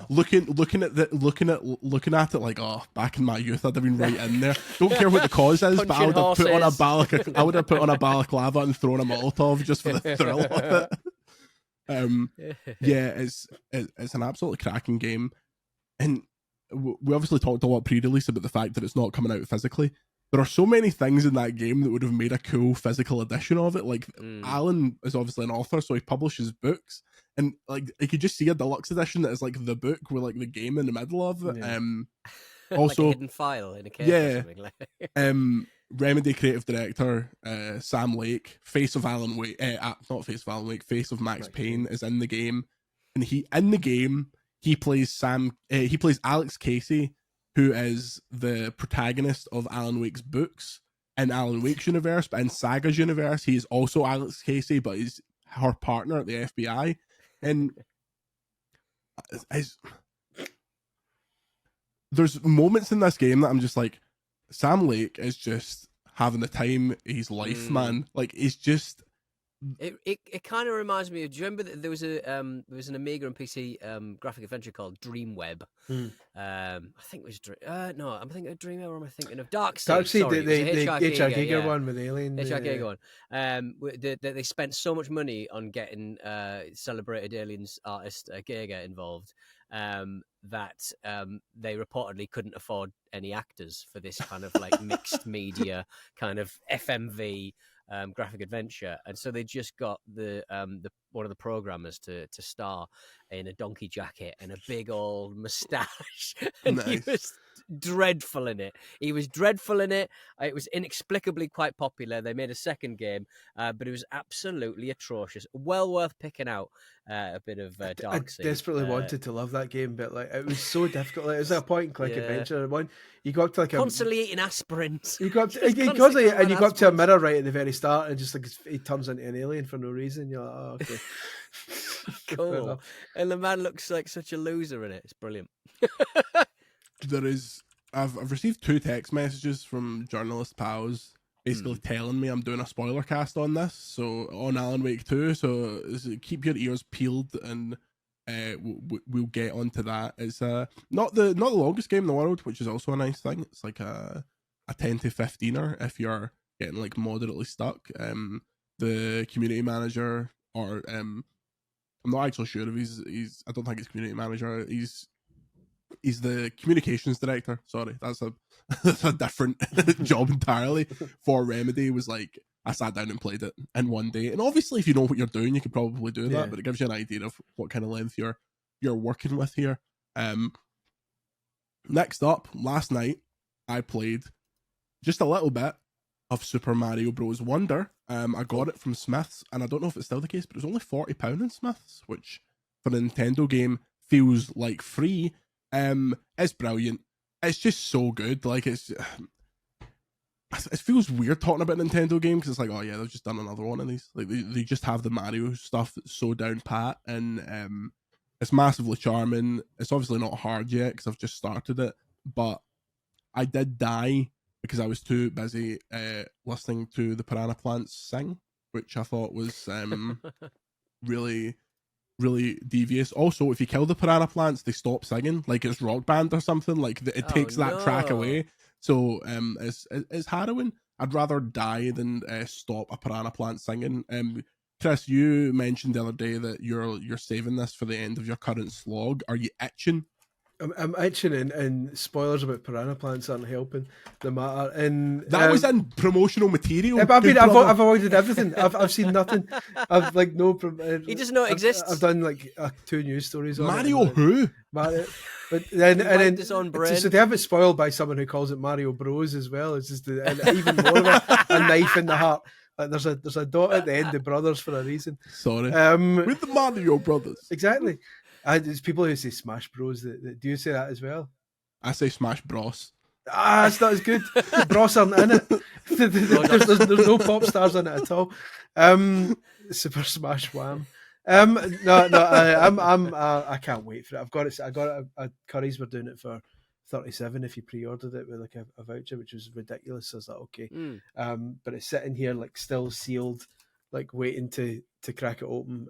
looking at it like, oh, back in my youth, I'd have been right in there. Don't care what the cause is, but I would have put on a balaclava and thrown a Molotov just for the thrill of it. It's an absolutely cracking game, and we obviously talked a lot pre-release about the fact that it's not coming out physically. There are so many things in that game that would have made a cool physical edition of it. Like Alan is obviously an author, so he publishes books, and like you could just see a deluxe edition that is like the book with like the game in the middle of it. Yeah. Also, like a hidden file in a cave. Yeah. Or something. Remedy creative director Sam Lake, face of Alan Wake, not face of Alan Wake, face of Max Payne, is in the game, and he plays Alex Casey, who is the protagonist of Alan Wake's books in Alan Wake's universe, but in Saga's universe, he is also Alex Casey, but he's her partner at the FBI. And there's moments in this game that I'm just like, Sam Lake is just having the time of his life, man. Like, he's just... It kind of reminds me of. Do you remember that there was an Amiga and PC graphic adventure called Dreamweb? I think it was I'm thinking of Dreamweb, or am I thinking of Darkseid? Darkseid, the HR Giga one with Alien. HR Giga one. They spent so much money on getting celebrated aliens artist Giga involved that they reportedly couldn't afford any actors for this kind of like mixed media kind of FMV. Graphic adventure, and so they just got the one of the programmers to star in a donkey jacket and a big old moustache, and nice. He was dreadful in it. It was inexplicably quite popular. They made a second game, but it was absolutely atrocious. Well worth picking out a bit of Darkseid. I desperately wanted to love that game, but like it was so difficult. Like, it was a point and click adventure. One, you go up to like constantly eating aspirins. You go up to, and you go up to a mirror right at the very start, and just like he turns into an alien for no reason. You're like, oh, okay. Cool. And the man looks like such a loser in it. It's brilliant. I've received 2 text messages from journalist pals basically telling me I'm doing a spoiler cast on this, so on Alan Wake 2, so keep your ears peeled, and we'll get onto that. It's not the longest game in the world, which is also a nice thing. It's like a 10 to 15er if you're getting like moderately stuck. The community manager, or I'm not actually sure if he's I don't think he's community manager. He's the communications director. Sorry, that's a different job entirely. For Remedy, was like, I sat down and played it in one day. And obviously, if you know what you're doing, you could probably do that. But it gives you an idea of what kind of length you're you're working with here. Next up, last night I played just a little bit of Super Mario Bros. Wonder. I got it from Smith's, and I don't know if it's still the case, but it was only £40 in Smith's, which for a Nintendo game feels like free. It's brilliant. It's just so good. Like, it feels weird talking about a Nintendo game because it's like, oh yeah, they've just done another one of these. Like, they just have the Mario stuff that's so down pat, and it's massively charming. It's obviously not hard yet because I've just started it, but I did die because I was too busy listening to the piranha plants sing, which I thought was really, really devious. Also, if you kill the piranha plants, they stop singing, like it's Rock Band or something. Like it takes that track away. So it's harrowing. I'd rather die than stop a piranha plant singing. Chris, you mentioned the other day that you're saving this for the end of your current slog. Are you itching? I'm itching, and spoilers about piranha plants aren't helping the matter. And that was in promotional material. I mean, I've avoided everything. I've seen nothing. I've like no. He does not exist. I've done like 2 news stories on Mario. It, who? Mario, but then so to have it spoiled by someone who calls it Mario Bros as well. It's just even more of a knife in the heart. Like there's a dot at the end of brothers for a reason. Sorry. With the Mario Brothers. Exactly. There's people who say Smash Bros. Do you say that as well? I say Smash Bros. It's not as good. Bros aren't in it. There's no pop stars in it at all. Super Smash Wham. I can't wait for it. I got it at Curry's. We're doing it for $37 if you pre-ordered it with like a voucher, which was ridiculous. So I was like, okay. But it's sitting here like still sealed, like waiting to crack it open.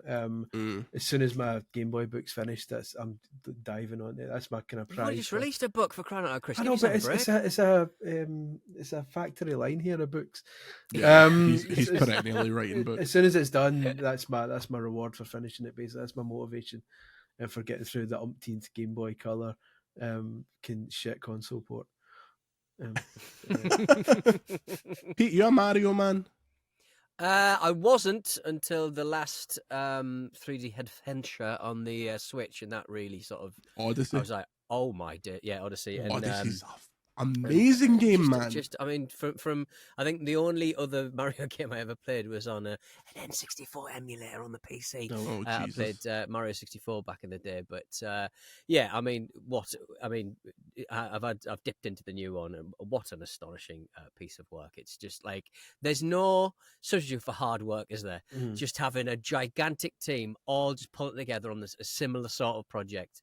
As soon as my Game Boy book's finished, I'm diving on it. That's my kind of prize. You just released a book for crying out loud, Chris. I know, but it's a factory line here of books. Yeah, he's perennially writing books. As soon as it's done, that's my reward for finishing it. Basically, that's my motivation, and for getting through the umpteenth Game Boy Color shit console port. Pete, you a Mario man? I wasn't until the last 3D adventure on the Switch, and that really sort of Odyssey. I was like, oh my dear, yeah, Odyssey. And, Odyssey's amazing game, man. I mean, from I think the only other Mario game I ever played was on an N64 emulator on the PC. I played Mario 64 back in the day, but yeah, I mean, I've dipped into the new one, and what an astonishing piece of work! It's just like there's no substitute for hard work, is there? Just having a gigantic team all just pulling together on a similar sort of project,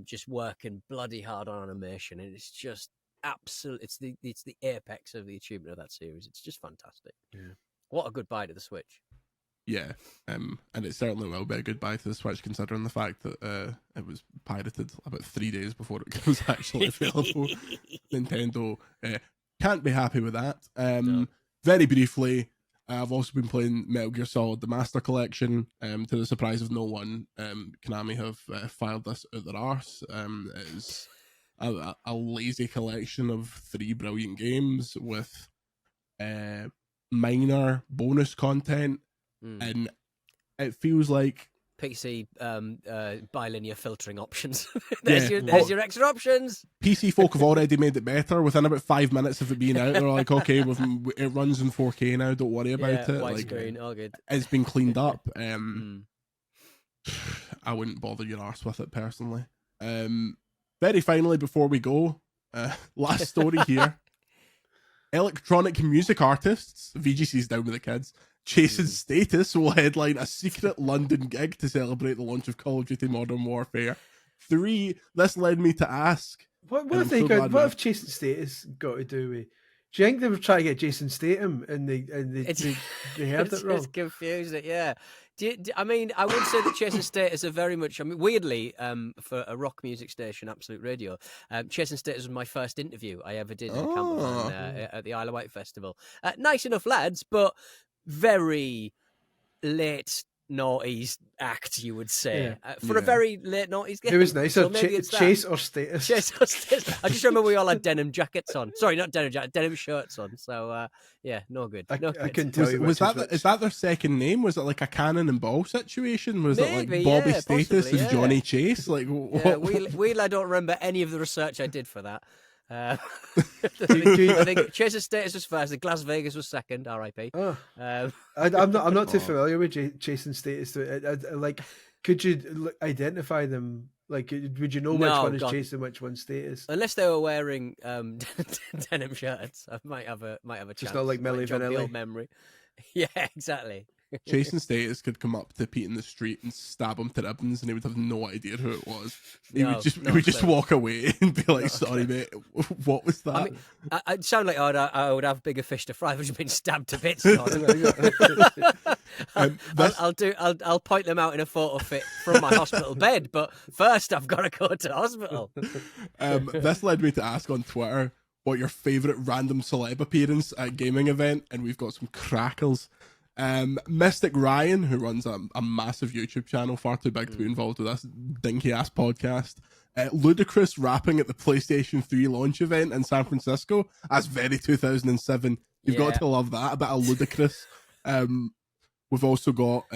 just working bloody hard on animation, and it's just. Absolutely, it's the apex of the achievement of that series. It's just fantastic. Yeah. What a goodbye to the Switch. Yeah, and it certainly will be a goodbye to the Switch, considering the fact that it was pirated about 3 days before it was actually available. Nintendo can't be happy with that. No. Very briefly, I've also been playing Metal Gear Solid: The Master Collection. To the surprise of no one, Konami have filed this out their arse. It is a lazy collection of 3 brilliant games with minor bonus content, and it feels like PC bilinear filtering options. there's your extra options. PC folk have already made it better. Within about 5 minutes of it being out, they're like, okay, it runs in 4K now, don't worry about it. Widescreen, all good. It's been cleaned up. I wouldn't bother your arse with it personally. Very finally, before we go, last story here. Electronic music artists, VGC's down with the kids, Chasing Status will headline a secret London gig to celebrate the launch of Call of Duty Modern Warfare 3. This led me to ask... What have Chasing Status got to do with... Do you think they were trying to get Jason Statham and they heard it wrong? It's confused, yeah. I mean, I would say that Chasing Status are very much... I mean, weirdly, for a rock music station, Absolute Radio, Chasing Status was my first interview I ever did in Campervan at the Isle of Wight Festival. Nice enough lads, but very late noughties act, you would say, for a very late noughties game. It was nice. So maybe it's Chase or Status. Chase or Status. I just remember we all had denim jackets on. Sorry, not denim jacket, denim shirts on. So no good. I good. couldn't tell you. Is that their second name? Was it like a cannon and ball situation? Was it like Bobby Status possibly, and Johnny Chase? Like, Wheel, I don't remember any of the research I did for that. I think Chase's Status was first, and Las Vegas was second. R.I.P. I'm not too familiar with Chase and Status. Like, could you identify them? Like, would you know which one is Chase and which one's Status? Unless they were wearing denim shirts, I might have a chance. Just not like Milli Vanilli. Old memory. Yeah, exactly. Chase and Status could come up to Pete in the street and stab him to ribbons, and he would have no idea who it was. He would just walk away and be like, "Sorry, mate, what was that?" I mean, I'd sound like I would have bigger fish to fry, which have been stabbed to bits. I'll point them out in a photo fit from my hospital bed, but first I've got to go to hospital. This led me to ask on Twitter what your favourite random celeb appearance at a gaming event, and we've got some crackles. Mystic Ryan, who runs a massive YouTube channel, far too big to be involved with this dinky ass podcast. Ludacris rapping at the PlayStation 3 launch event in San Francisco. That's very 2007. You've got to love that. A bit of Ludacris. We've also got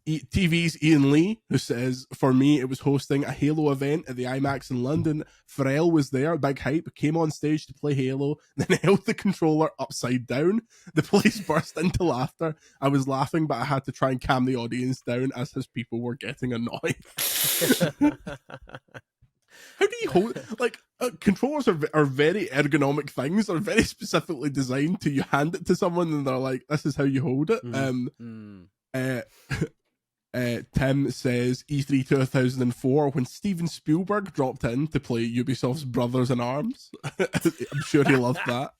TV's Ian Lee, who says, "For me, it was hosting a Halo event at the IMAX in London. Pharrell was there, big hype, came on stage to play Halo, then held the controller upside down. The place burst into laughter. I was laughing, but I had to try and calm the audience down as his people were getting annoyed." How do you hold, like, controllers are very ergonomic things. They're very specifically designed to, you hand it to someone and they're like, this is how you hold it. Tim says E3 2004 when Steven Spielberg dropped in to play Ubisoft's Brothers in Arms. I'm sure he loved that.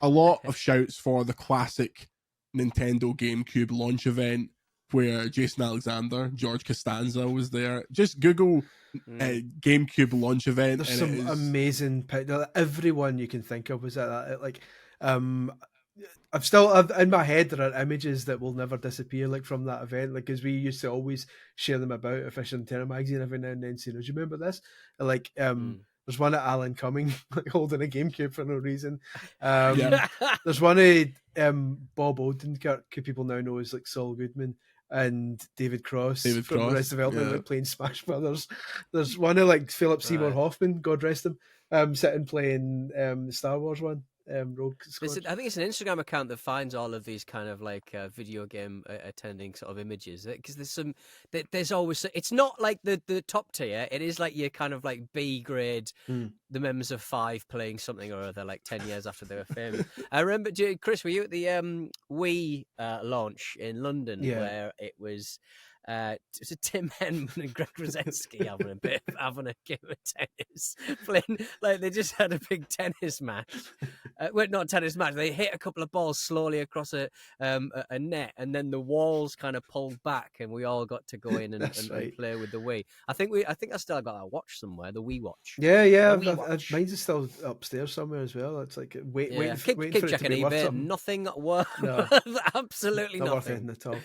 A lot of shouts for the classic Nintendo GameCube launch event where Jason Alexander, George Costanza was there. Just Google GameCube launch event. There's some amazing pictures. Everyone you can think of was at that. Like, I've in my head there are images that will never disappear, like from that event, like, because we used to always share them about Official Nintendo magazine every now and then, saying, "Do you remember this?" And like, there's one of Alan Cumming like holding a GameCube for no reason. There's one of Bob Odenkirk, who people now know as like Saul Goodman, and David Cross from Arrested Development, like playing Smash Brothers. There's one of like Philip Seymour Hoffman, God rest him, sitting playing the Star Wars one. Rogue Squad. I think it's an Instagram account that finds all of these kind of like video game attending sort of images, because there's always, it's not like the top tier, it is like your kind of like B grade, the members of Five playing something or other like 10 years after they were famous. I remember, Chris, were you at the Wii launch in London where it was Tim Henman and Greg Rosensky having a game of tennis, playing like they just had a big tennis match. Well, not tennis match. They hit a couple of balls slowly across a net, and then the walls kind of pulled back, and we all got to go in and play with the Wii. I think I still got that watch somewhere, the Wii watch. Yeah. Mine's still upstairs somewhere as well. It's like waiting keep for checking it to be eBay. worth Nothing worth. No. Absolutely not nothing. worth it at all.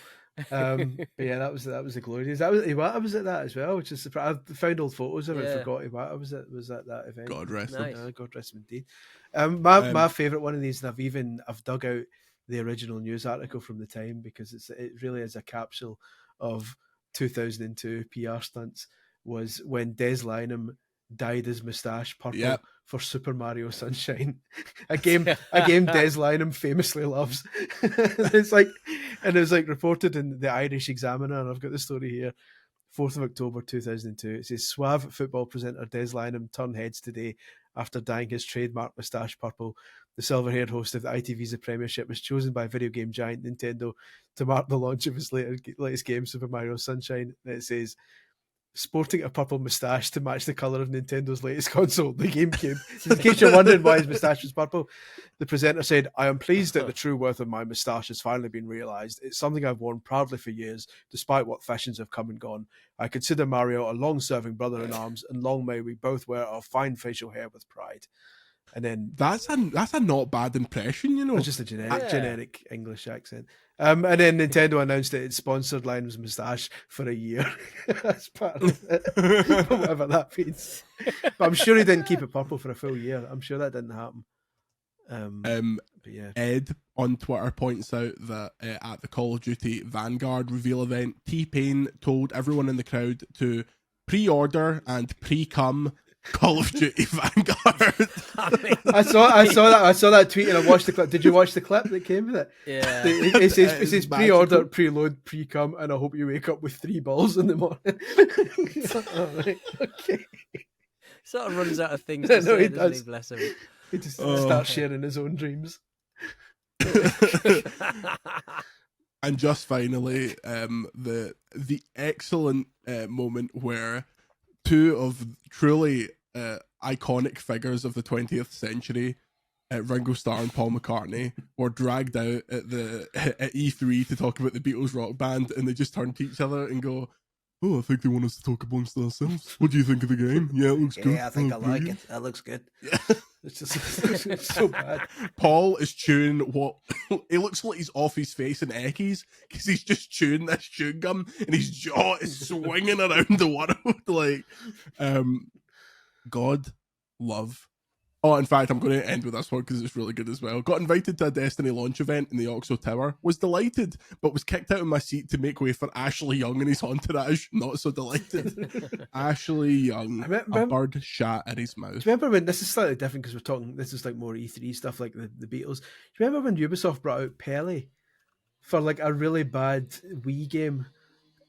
But yeah, that was the glory days. I was at that as well, which is surprising. I found old photos of it. I forgot Iwata was at that event. God rest him. God rest him indeed. My favourite one of these, and I've dug out the original news article from the time, because it really is a capsule of 2002 PR stunts, was when Des Lynam dyed his moustache purple for Super Mario Sunshine, a game Des Lynam famously loves. It's like reported in the Irish Examiner, and I've got the story here. 4th of October 2002. It says, suave football presenter Des Lynam turned heads today after dyeing his trademark moustache purple. The silver-haired host of the ITV's The Premiership was chosen by video game giant Nintendo to mark the launch of his latest game, Super Mario Sunshine. And it says, sporting a purple moustache to match the colour of Nintendo's latest console, the GameCube. In case you're wondering why his moustache was purple, the presenter said, I am pleased that the true worth of my moustache has finally been realised. It's something I've worn proudly for years, despite what fashions have come and gone. I consider Mario a long-serving brother-in-arms, and long may we both wear our fine facial hair with pride. And then that's a not bad impression, you know. It's just a generic English accent. And then Nintendo announced that it sponsored Lionel's moustache for a year as part of it, whatever that means. But I'm sure he didn't keep it purple for a full year. I'm sure that didn't happen. But yeah. Ed on Twitter points out that at the Call of Duty Vanguard reveal event, T-Pain told everyone in the crowd to pre-order and pre-cum Call of Duty Vanguard. I saw that tweet and I watched the clip. Did you watch the clip that came with it? Yeah. It says pre-order, preload, pre-cum, and I hope you wake up with 3 balls in the morning. All right, okay. Sort of runs out of things to say, doesn't he? Bless him. He just starts sharing his own dreams. And just finally, the excellent moment where 2 of truly iconic figures of the 20th century, Ringo Starr and Paul McCartney, were dragged out at E3 to talk about the Beatles rock band, and they just turn to each other and go, "Oh, I think they want us to talk amongst ourselves. What do you think of the game? Yeah, it looks good. Yeah, I think I like it. That looks good." Yeah. It's just it's so bad. Paul is chewing what it looks like he's off his face in Eckies because he's just chewing this chewing gum and his jaw is swinging around the world like God love. Oh, in fact, I'm going to end with this one because it's really good as well. Got invited to a Destiny launch event in the Oxo Tower. Was delighted, but was kicked out of my seat to make way for Ashley Young and his entourage. Not so delighted. Ashley Young, a bird shat in his mouth. Do you remember when, this is slightly different because we're talking, this is like more E3 stuff like the Beatles. Do you remember when Ubisoft brought out Pele for like a really bad Wii game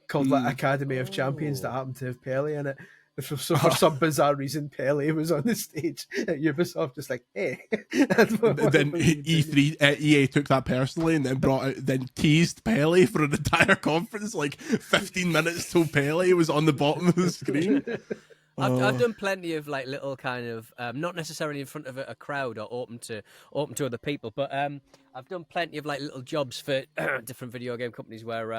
called like Academy of Champions that happened to have Pele in it? For some bizarre reason, Pele was on the stage at Ubisoft, just like, hey. Then EA took that personally and then teased Pele for an entire conference, like 15 minutes till Pele was on the bottom of the screen. I've done plenty of like little kind of not necessarily in front of a crowd or open to other people, but I've done plenty of like little jobs for different video game companies where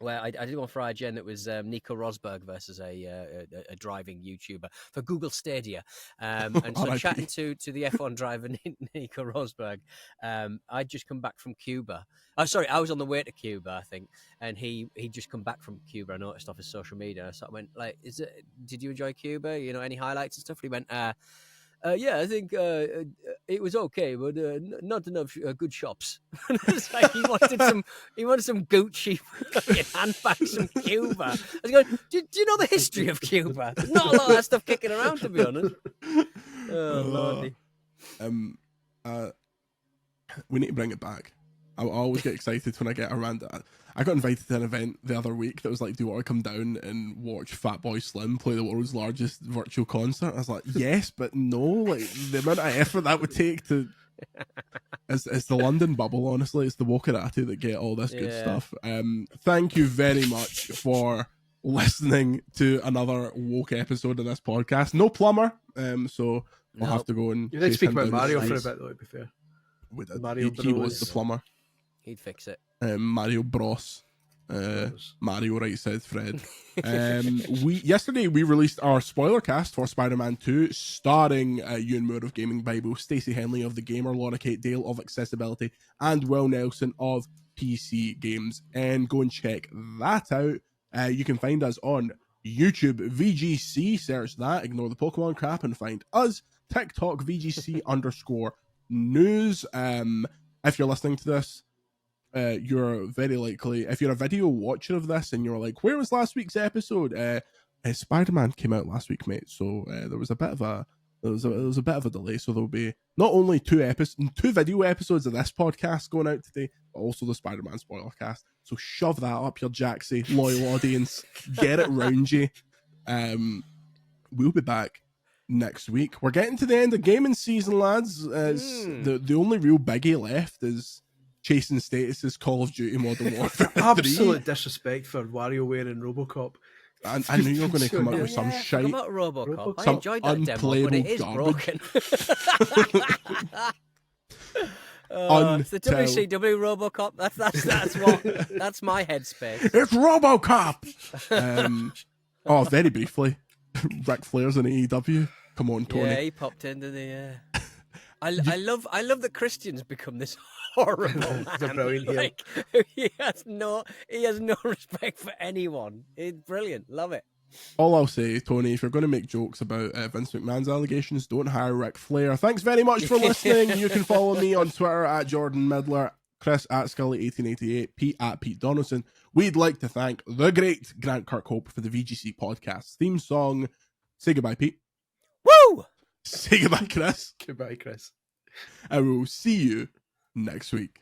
I did one for IGN that was Nico Rosberg versus a driving YouTuber for Google Stadia. And so chatting to the F1 driver, Nico Rosberg, I'd just come back from Cuba. Oh, sorry, I was on the way to Cuba, I think. And he'd just come back from Cuba. I noticed off his social media. I sort of went, like, did you enjoy Cuba? You know, any highlights and stuff? And he went, yeah, I think it was okay, but not enough good shops. It's like he wanted some Gucci handbags from Cuba. I was going, do you know the history of Cuba? There's not a lot of that stuff kicking around, to be honest. Oh, lordy. We need to bring it back. I always get excited when I get around that. I got invited to an event the other week that was like, do you want to come down and watch Fatboy Slim play the world's largest virtual concert? I was like, yes, but no. Like, the amount of effort that would take to... It's the London bubble, honestly. It's the Wokarati that get all this good stuff. Thank you very much for listening to another woke episode of this podcast. No plumber, so we'll have to go and... You did speak about Mario for a bit, though, to be fair. We did. He was the plumber. He'd fix it. Mario Bros. Mario Right Said Fred. Yesterday we released our spoiler cast for Spider-Man 2, starring Ewan Moore of Gaming Bible, Stacey Henley of The Gamer, Laura Kate Dale of Accessibility, and Will Nelson of PC Games. And go and check that out. You can find us on YouTube, VGC, search that, ignore the Pokemon crap and find us. TikTok, VGC _news. If you're listening to this, you're very likely, if you're a video watcher of this and you're like, where was last week's episode? Spider-Man came out last week, mate, so there was a bit of a delay, so there'll be not only two video episodes of this podcast going out today, but also the Spider-Man spoiler cast. So shove that up your jacksy, loyal audience, get it round you. We'll be back next week. We're getting to the end of gaming season, lads. The only real biggie left is chasing status Call of Duty Modern Warfare 3. Absolute disrespect for WarioWare and RoboCop. I knew you were going to come up with some shite. About RoboCop. I enjoyed that demo, but it is broken. It's the WCW RoboCop. That's my headspace. It's RoboCop. Very briefly, Ric Flair's in AEW. Come on, Tony. Yeah, he popped into the. I love that Christian's become this horrible man. The brilliant like, he has no respect for anyone. It's brilliant. Love it. All I'll say, Tony, if you're going to make jokes about Vince McMahon's allegations, don't hire Ric Flair. Thanks very much for listening. You can follow me on Twitter at Jordan Midler, Chris at Scully1888, Pete at Pete Donaldson. We'd like to thank the great Grant Kirkhope for the VGC Podcast theme song. Say goodbye, Pete. Woo! Say goodbye, Chris. Goodbye, Chris. And we'll see you next week.